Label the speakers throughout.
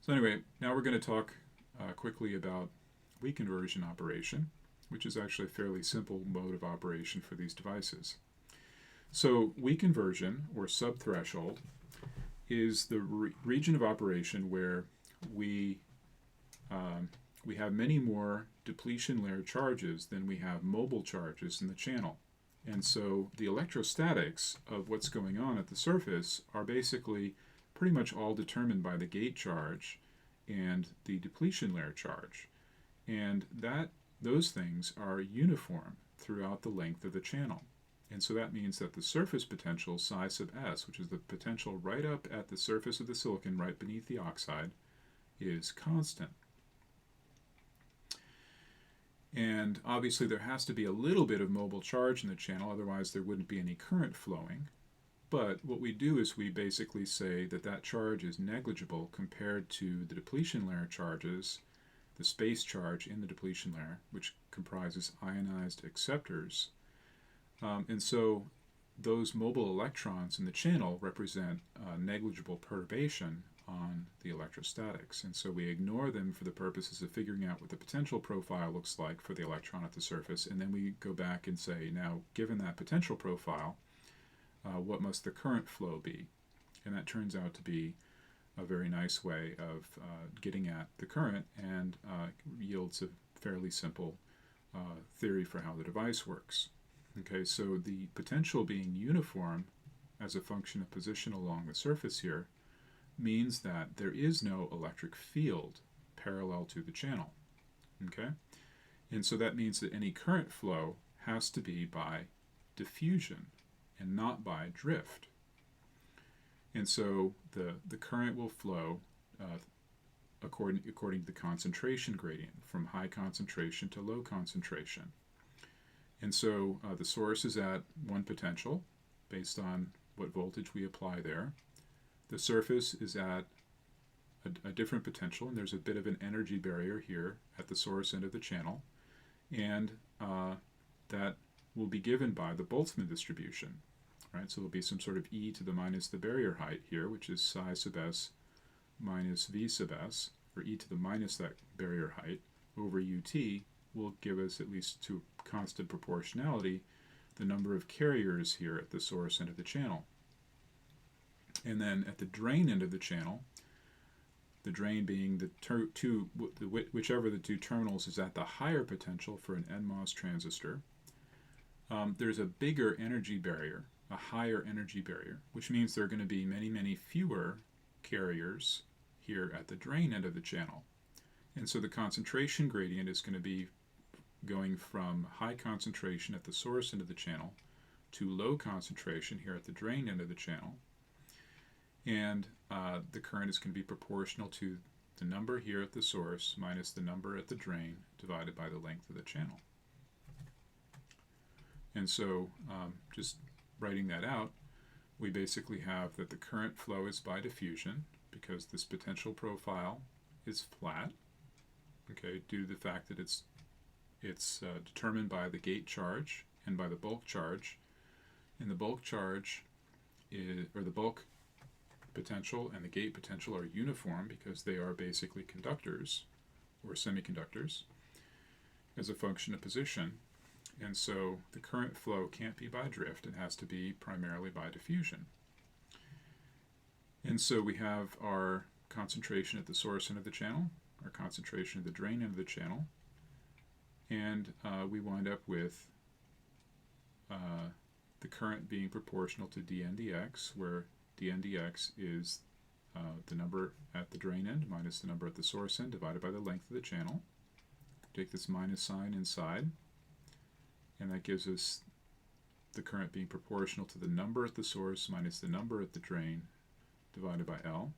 Speaker 1: So anyway, now we're going to talk quickly about weak inversion operation, which is actually a fairly simple mode of operation for these devices. So weak inversion, or subthreshold, is the region of operation where we we have many more depletion layer charges than we have mobile charges in the channel. And so the electrostatics of what's going on at the surface are basically pretty much all determined by the gate charge and the depletion layer charge. And those things are uniform throughout the length of the channel. And so that means that the surface potential, psi sub s, which is the potential right up at the surface of the silicon, right beneath the oxide, is constant. And obviously there has to be a little bit of mobile charge in the channel, otherwise there wouldn't be any current flowing. But what we do is we basically say that that charge is negligible compared to the depletion layer charges, the space charge in the depletion layer, which comprises ionized acceptors. And so those mobile electrons in the channel represent negligible perturbation on the electrostatics. And so we ignore them for the purposes of figuring out what the potential profile looks like for the electron at the surface. And then we go back and say, now, given that potential profile, what must the current flow be? And that turns out to be a very nice way of getting at the current and yields a fairly simple theory for how the device works. Okay, so the potential being uniform as a function of position along the surface here means that there is no electric field parallel to the channel. Okay, and so that means that any current flow has to be by diffusion and not by drift. And so the current will flow according to the concentration gradient, from high concentration to low concentration. And so the source is at one potential based on what voltage we apply there. The surface is at a different potential, and there's a bit of an energy barrier here at the source end of the channel. And that will be given by the Boltzmann distribution. Right? So there'll be some sort of e to the minus the barrier height here, which is psi sub s minus v sub s, or e to the minus that barrier height, over ut will give us, at least to constant proportionality, the number of carriers here at the source end of the channel. And then at the drain end of the channel, the drain being whichever the two terminals is at the higher potential for an MOS transistor, there's a bigger energy barrier, a higher energy barrier, which means there are going to be many, many fewer carriers here at the drain end of the channel. And so the concentration gradient is going to be going from high concentration at the source end of the channel to low concentration here at the drain end of the channel. And the current is going to be proportional to the number here at the source minus the number at the drain divided by the length of the channel. And so just writing that out, we basically have that the current flow is by diffusion because this potential profile is flat, okay, due to the fact that it's determined by the gate charge and by the bulk charge. And the bulk charge or the bulk potential and the gate potential are uniform because they are basically conductors or semiconductors as a function of position. And so the current flow can't be by drift, it has to be primarily by diffusion. And so we have our concentration at the source end of the channel, our concentration at the drain end of the channel, and we wind up with the current being proportional to dN dx, where dN dx is the number at the drain end minus the number at the source end divided by the length of the channel. Take this minus sign inside, and that gives us the current being proportional to the number at the source minus the number at the drain divided by L.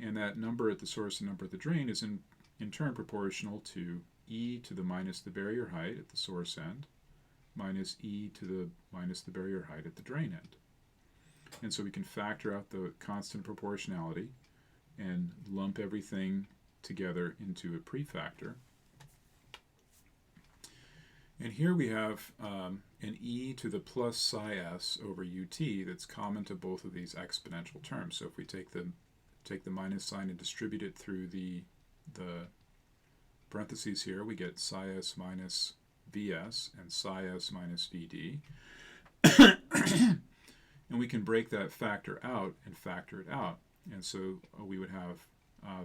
Speaker 1: And that number at the source and number at the drain is in turn proportional to e to the minus the barrier height at the source end minus e to the minus the barrier height at the drain end. And so we can factor out the constant proportionality and lump everything together into a prefactor. And here we have an e to the plus psi s over ut that's common to both of these exponential terms. So if we take the take the minus sign and distribute it through the parentheses here, we get psi s minus Vs and psi s minus Vd. And we can break that factor out and factor it out. And so we would have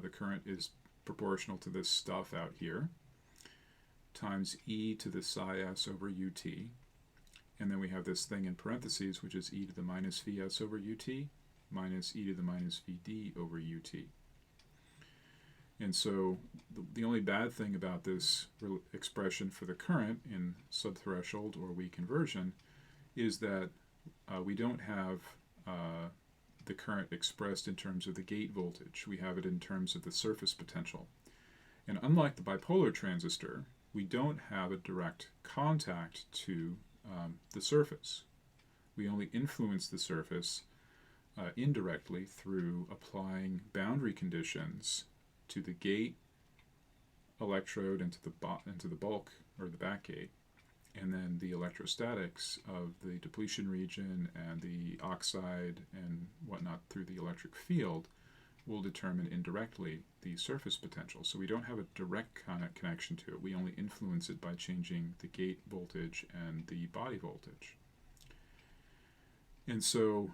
Speaker 1: the current is proportional to this stuff out here times e to the psi s over ut. And then we have this thing in parentheses, which is e to the minus Vs over ut minus e to the minus Vd over ut. And so the only bad thing about this expression for the current in subthreshold or weak inversion is that we don't have the current expressed in terms of the gate voltage. We have it in terms of the surface potential. And unlike the bipolar transistor, we don't have a direct contact to the surface. We only influence the surface indirectly through applying boundary conditions to the gate electrode and to the bulk or the back gate, and then the electrostatics of the depletion region and the oxide and whatnot through the electric field will determine indirectly the surface potential. So we don't have a direct connection to it. We only influence it by changing the gate voltage and the body voltage. And so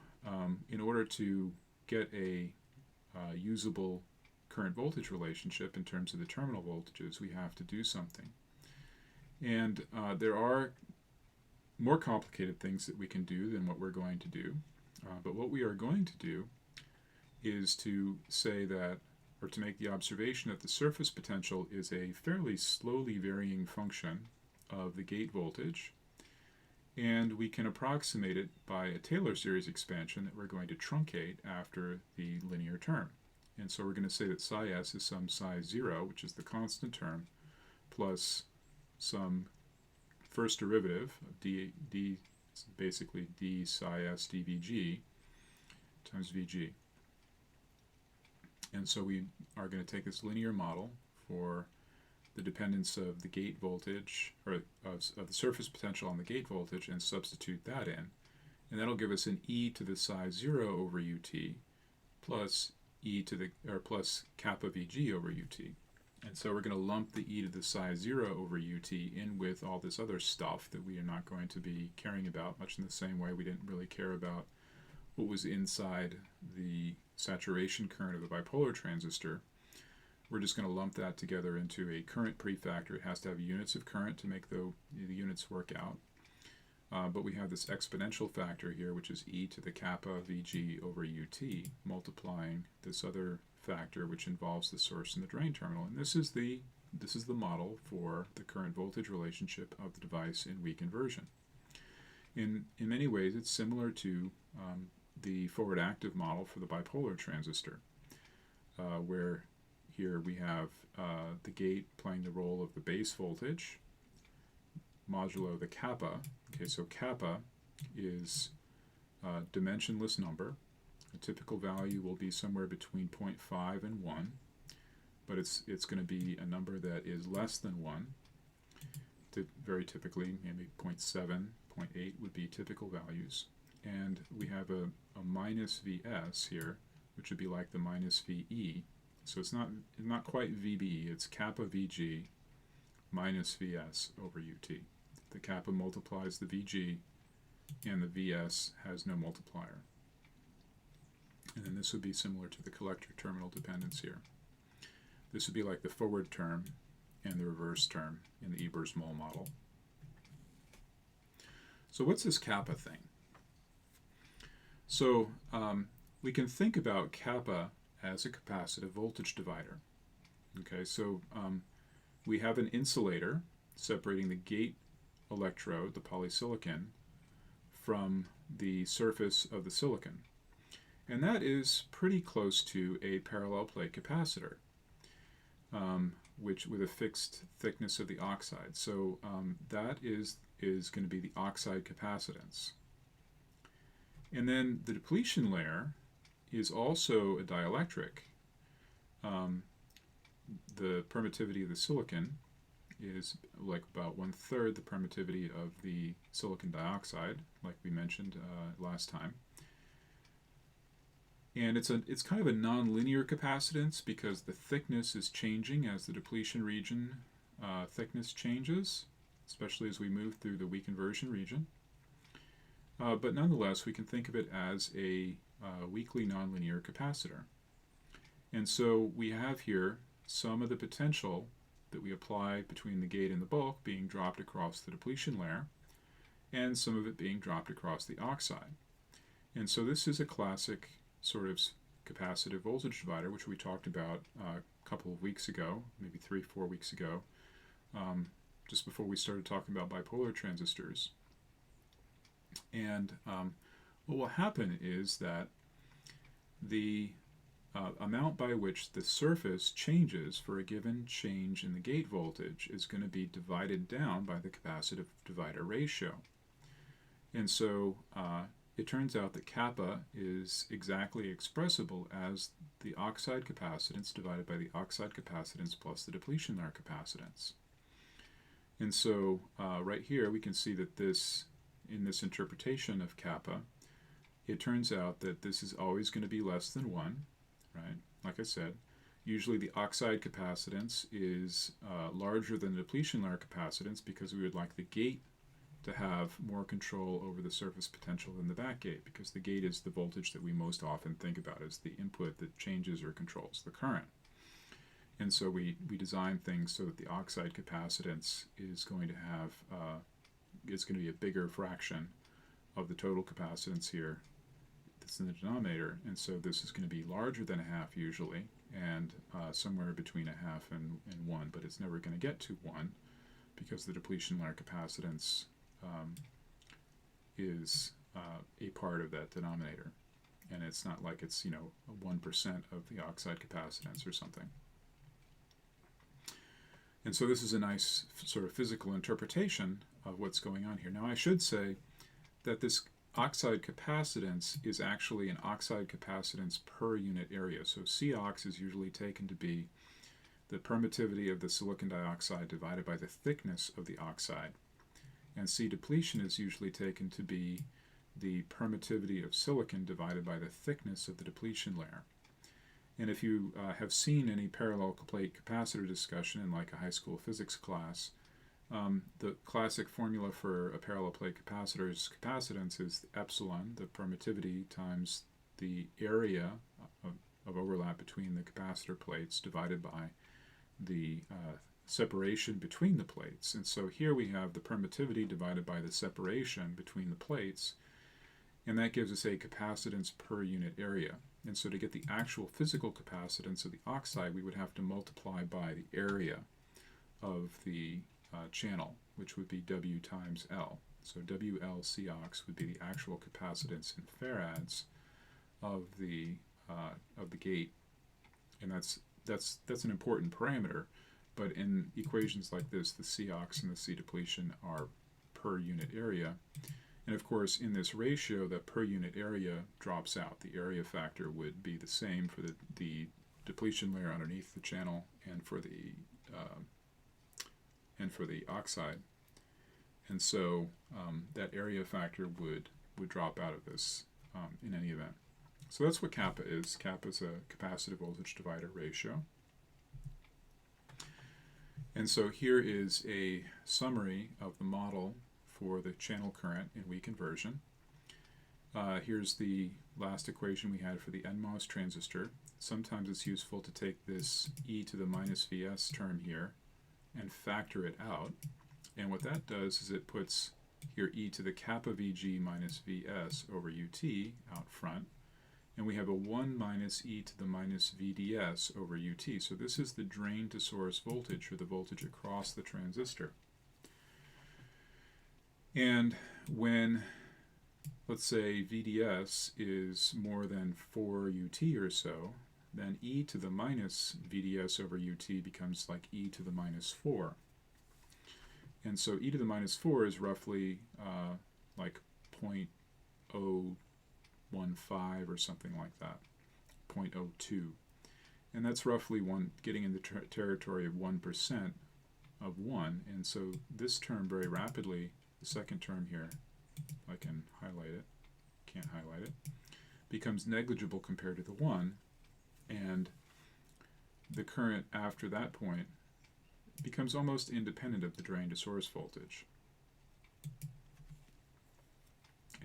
Speaker 1: in order to get a usable current voltage relationship in terms of the terminal voltages, we have to do something. And there are more complicated things that we can do than what we're going to do. But what we are going to do is to say that, or to make the observation that the surface potential is a fairly slowly varying function of the gate voltage, and we can approximate it by a Taylor series expansion that we're going to truncate after the linear term. And so we're going to say that psi s is some psi 0, which is the constant term, plus some first derivative of d basically d psi s dvg times vg. And so we are going to take this linear model for the dependence of the gate voltage, or of the surface potential on the gate voltage, and substitute that in. And that'll give us an e to the psi 0 over ut plus plus kappa vg over ut. And so we're going to lump the e to the psi 0 over ut in with all this other stuff that we are not going to be caring about, much in the same way we didn't really care about what was inside the saturation current of the bipolar transistor. We're just going to lump that together into a current prefactor. It has to have units of current to make the units work out. But we have this exponential factor here, which is e to the kappa vg over ut, multiplying this other factor, which involves the source and the drain terminal. And this is the model for the current voltage relationship of the device in weak inversion. In many ways, it's similar to the forward active model for the bipolar transistor, where here we have the gate playing the role of the base voltage modulo the kappa. Okay, so kappa is a dimensionless number. A typical value will be somewhere between 0.5 and 1, but it's going to be a number that is less than 1. Very typically, maybe 0.7, 0.8 would be typical values. And we have a minus Vs here, which would be like the minus Ve. So it's not quite Vb, it's kappa Vg minus Vs over Ut. The kappa multiplies the Vg, and the Vs has no multiplier. And then this would be similar to the collector terminal dependence here. This would be like the forward term and the reverse term in the Ebers-Moll model. So what's this kappa thing? So we can think about kappa as a capacitive voltage divider. Okay, so we have an insulator separating the gate electrode, the polysilicon, from the surface of the silicon. And that is pretty close to a parallel plate capacitor, which with a fixed thickness of the oxide. So that is going to be the oxide capacitance. And then the depletion layer is also a dielectric. The permittivity of the silicon is like about 1/3 the permittivity of the silicon dioxide, like we mentioned last time. And it's kind of a nonlinear capacitance because the thickness is changing as the depletion region thickness changes, especially as we move through the weak inversion region. But nonetheless, we can think of it as a weakly nonlinear capacitor. And so we have here some of the potential that we apply between the gate and the bulk being dropped across the depletion layer, and some of it being dropped across the oxide. And so this is a classic sort of capacitive voltage divider, which we talked about a couple of weeks ago, maybe 3-4 weeks ago, just before we started talking about bipolar transistors. And what will happen is that the amount by which the surface changes for a given change in the gate voltage is going to be divided down by the capacitive divider ratio. And so it turns out that kappa is exactly expressible as the oxide capacitance divided by the oxide capacitance plus the depletion layer capacitance. And so right here we can see that in this interpretation of kappa, it turns out that this is always going to be less than 1, right? Like I said, usually the oxide capacitance is larger than the depletion layer capacitance because we would like the gate to have more control over the surface potential than the back gate, because the gate is the voltage that we most often think about as the input that changes or controls the current. And so we design things so that the oxide capacitance is going to have is going to be a bigger fraction of the total capacitance here that's in the denominator, and so this is going to be larger than a half usually, and somewhere between a half and 1, but it's never going to get to 1 because the depletion layer capacitance is a part of that denominator, and it's not like it's 1% of the oxide capacitance or something. And so this is a nice sort of physical interpretation of what's going on here. Now I should say that this oxide capacitance is actually an oxide capacitance per unit area. So Cox is usually taken to be the permittivity of the silicon dioxide divided by the thickness of the oxide. And C depletion is usually taken to be the permittivity of silicon divided by the thickness of the depletion layer. And if you have seen any parallel plate capacitor discussion in like a high school physics class, the classic formula for a parallel plate capacitor's capacitance is epsilon, the permittivity, times the area of overlap between the capacitor plates divided by the separation between the plates. And so here we have the permittivity divided by the separation between the plates, and that gives us a capacitance per unit area. And so to get the actual physical capacitance of the oxide, we would have to multiply by the area of the channel, which would be W times L. So WL Cox would be the actual capacitance in farads of the gate, and that's an important parameter. But in equations like this, the Cox and the C depletion are per unit area. And of course, in this ratio, the per unit area drops out. The area factor would be the same for the depletion layer underneath the channel and for the oxide. And so that area factor would drop out of this in any event. So that's what kappa is. Kappa is a capacitive voltage divider ratio. And so here is a summary of the model for the channel current in weak inversion. Here's the last equation we had for the NMOS transistor. Sometimes it's useful to take this e to the minus Vs term here and factor it out. And what that does is it puts here e to the kappa Vg minus Vs over Ut out front. And we have a 1 minus e to the minus VDS over Ut. So this is the drain to source voltage, or the voltage across the transistor. And when, let's say, VDS is more than 4 Ut or so, then e to the minus VDS over Ut becomes like e to the minus 4. And so e to the minus 4 is roughly like 0.015 or something like that, 0.02. And that's roughly getting in the territory of 1% of 1. And so this term very rapidly, the second term here, I can highlight it, can't highlight it, becomes negligible compared to the 1, and the current after that point becomes almost independent of the drain to source voltage.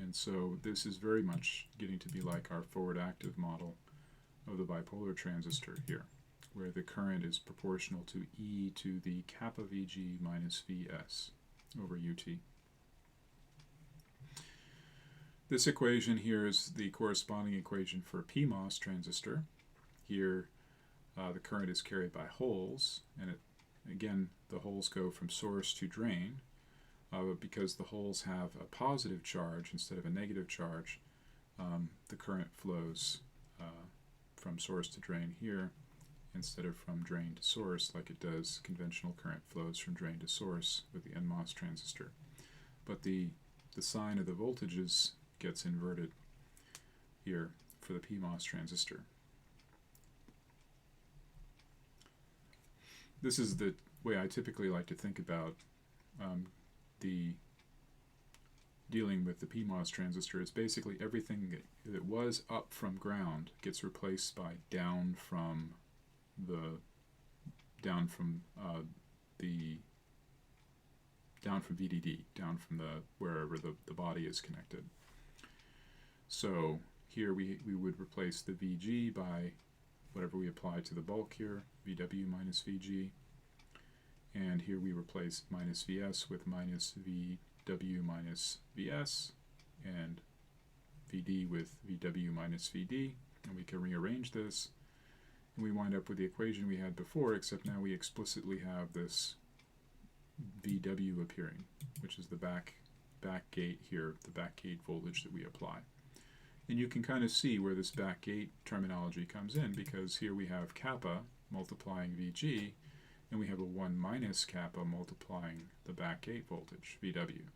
Speaker 1: And so this is very much getting to be like our forward active model of the bipolar transistor here, where the current is proportional to e to the kappa Vg minus Vs over Ut. This equation here is the corresponding equation for a PMOS transistor. Here the current is carried by holes, and again the holes go from source to drain. But because the holes have a positive charge instead of a negative charge, the current flows from source to drain here instead of from drain to source like it does conventional current flows from drain to source with the NMOS transistor. But the sign of the voltages gets inverted here for the PMOS transistor. This is the way I typically like to think about the dealing with the PMOS transistor. Is basically everything that was up from ground gets replaced by down from VDD, down from the wherever the body is connected. So here we would replace the VG by whatever we apply to the bulk here, VW minus VG. And here we replace minus Vs with minus VW minus Vs, and Vd with VW minus Vd, and we can rearrange this, and we wind up with the equation we had before, except now we explicitly have this VW appearing, which is the back gate here, the back gate voltage that we apply. And you can kind of see where this back gate terminology comes in, because here we have kappa multiplying Vg, and we have a 1 minus kappa multiplying the back gate voltage, VW.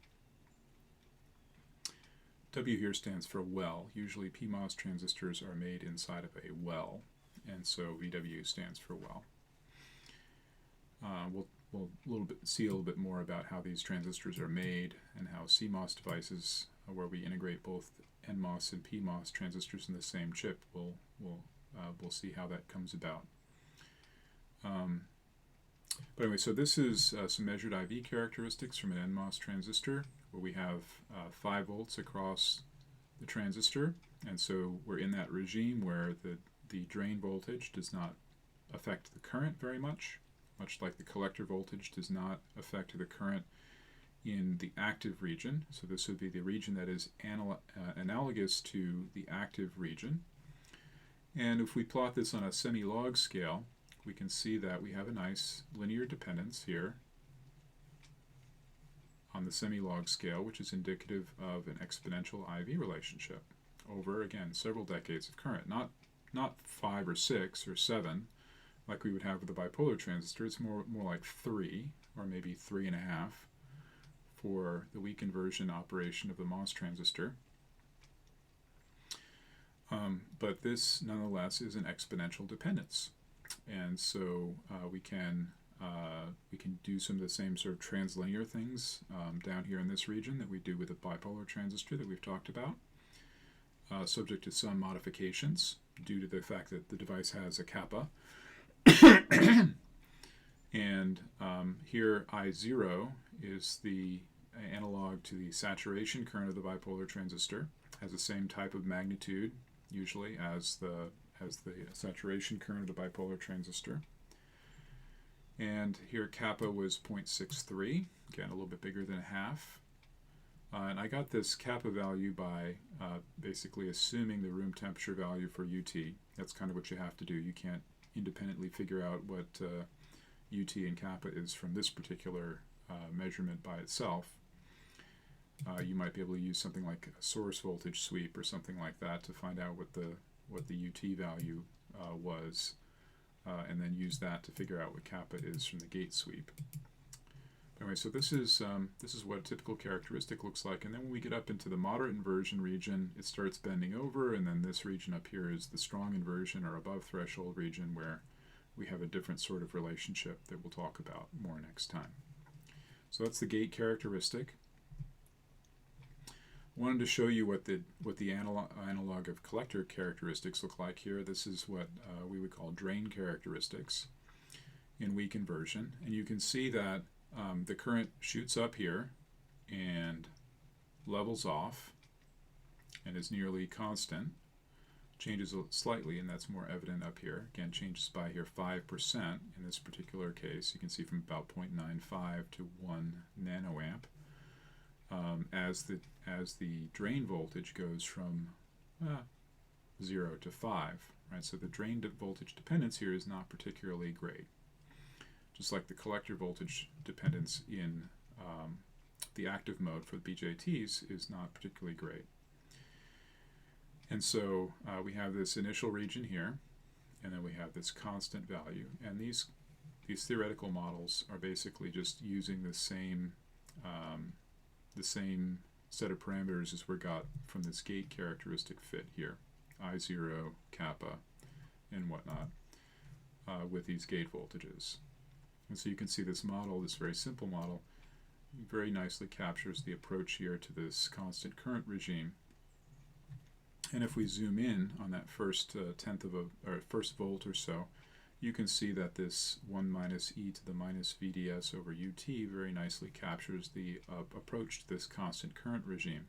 Speaker 1: W here stands for well. Usually PMOS transistors are made inside of a well, and so VW stands for well. We'll see a little bit more about how these transistors are made and how CMOS devices, where we integrate both NMOS and PMOS transistors in the same chip, we'll see how that comes about. But anyway, so this is some measured IV characteristics from an NMOS transistor, where we have 5 volts across the transistor, and so we're in that regime where the drain voltage does not affect the current very much like the collector voltage does not affect the current in the active region. So this would be the region that is analogous to the active region. And if we plot this on a semi-log scale, we can see that we have a nice linear dependence here on the semi-log scale, which is indicative of an exponential IV relationship over, again, several decades of current. Not 5 or 6 or 7 like we would have with the bipolar transistor. It's more like 3 or maybe 3.5 for the weak inversion operation of the MOS transistor. But this nonetheless is an exponential dependence. And so we can do some of the same sort of translinear things down here in this region that we do with a bipolar transistor that we've talked about, subject to some modifications due to the fact that the device has a kappa. And here I0 is the analog to the saturation current of the bipolar transistor, has the same type of magnitude usually as the saturation current of the bipolar transistor. And here kappa was 0.63, again a little bit bigger than half. And I got this kappa value by basically assuming the room temperature value for UT. That's kind of what you have to do. You can't independently figure out what UT and kappa is from this particular measurement by itself. You might be able to use something like a source voltage sweep or something like that to find out what the UT value was, and then use that to figure out what kappa is from the gate sweep. Anyway, so this is what a typical characteristic looks like, and then when we get up into the moderate inversion region, it starts bending over, and then this region up here is the strong inversion or above threshold region, where we have a different sort of relationship that we'll talk about more next time. So that's the gate characteristic. Wanted to show you what the analog of collector characteristics look like here. This is what we would call drain characteristics in weak inversion, and you can see that the current shoots up here and levels off and is nearly constant. Changes slightly, and that's more evident up here. Again, changes by here 5% in this particular case. You can see from about 0.95 to 1 nanoamp. As the drain voltage goes from 0 to 5, right? So the drain voltage dependence here is not particularly great. Just like the collector voltage dependence in the active mode for the BJTs is not particularly great. And so we have this initial region here, and then we have this constant value. And these theoretical models are basically just using the same set of parameters as we got from this gate characteristic fit here, I0, kappa, and whatnot, with these gate voltages. And so you can see this model, this very simple model, very nicely captures the approach here to this constant current regime. And if we zoom in on that first first volt or so, you can see that this 1 minus e to the minus VDS over ut very nicely captures the approach to this constant current regime.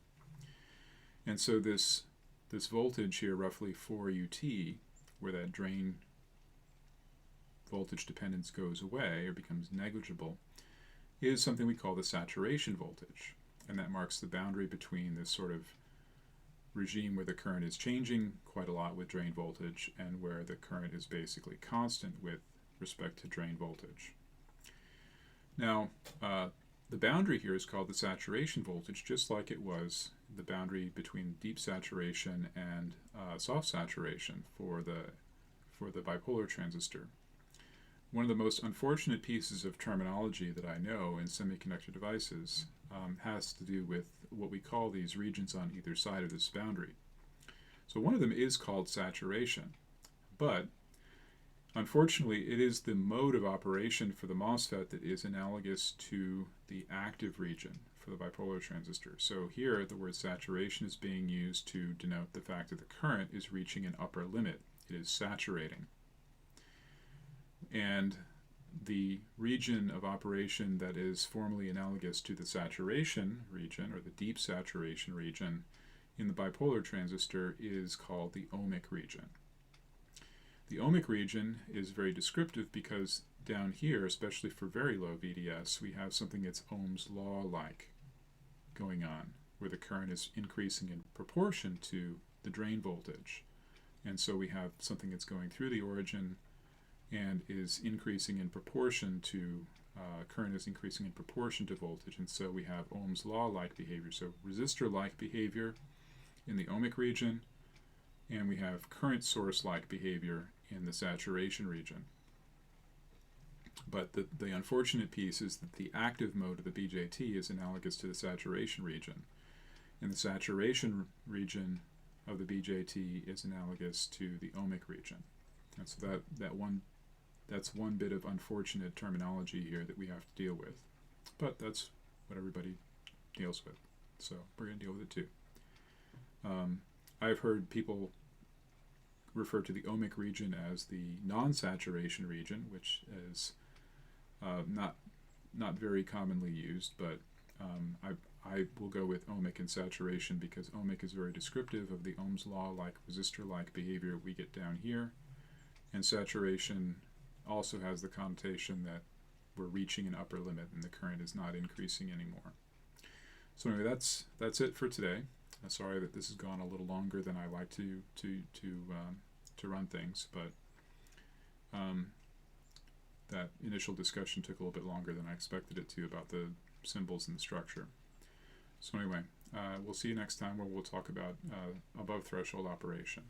Speaker 1: And so this voltage here, roughly 4 ut, where that drain voltage dependence goes away or becomes negligible, is something we call the saturation voltage. And that marks the boundary between this sort of regime where the current is changing quite a lot with drain voltage and where the current is basically constant with respect to drain voltage. Now, the boundary here is called the saturation voltage, just like it was the boundary between deep saturation and soft saturation for the bipolar transistor. One of the most unfortunate pieces of terminology that I know in semiconductor devices has to do with what we call these regions on either side of this boundary. So one of them is called saturation, but unfortunately it is the mode of operation for the MOSFET that is analogous to the active region for the bipolar transistor. So here the word saturation is being used to denote the fact that the current is reaching an upper limit. It is saturating. And the region of operation that is formally analogous to the saturation region, or the deep saturation region, in the bipolar transistor is called the ohmic region. The ohmic region is very descriptive because down here, especially for very low VDS, we have something that's Ohm's law-like going on, where the current is increasing in proportion to the drain voltage. And so we have something that's going through the origin and is increasing in proportion to, current is increasing in proportion to voltage, and so we have Ohm's law-like behavior, so resistor-like behavior in the ohmic region, and we have current source-like behavior in the saturation region. But the unfortunate piece is that the active mode of the BJT is analogous to the saturation region, and the saturation region of the BJT is analogous to the ohmic region. And so that's one bit of unfortunate terminology here that we have to deal with. But that's what everybody deals with. So we're going to deal with it too. I've heard people refer to the ohmic region as the non-saturation region, which is not very commonly used, but I will go with ohmic and saturation because ohmic is very descriptive of the Ohm's law-like resistor-like behavior we get down here, and saturation also has the connotation that we're reaching an upper limit and the current is not increasing anymore. So anyway, that's it for today. I'm sorry that this has gone a little longer than I like to run things, but that initial discussion took a little bit longer than I expected it to about the symbols and the structure. So anyway, we'll see you next time where we'll talk about above threshold operation.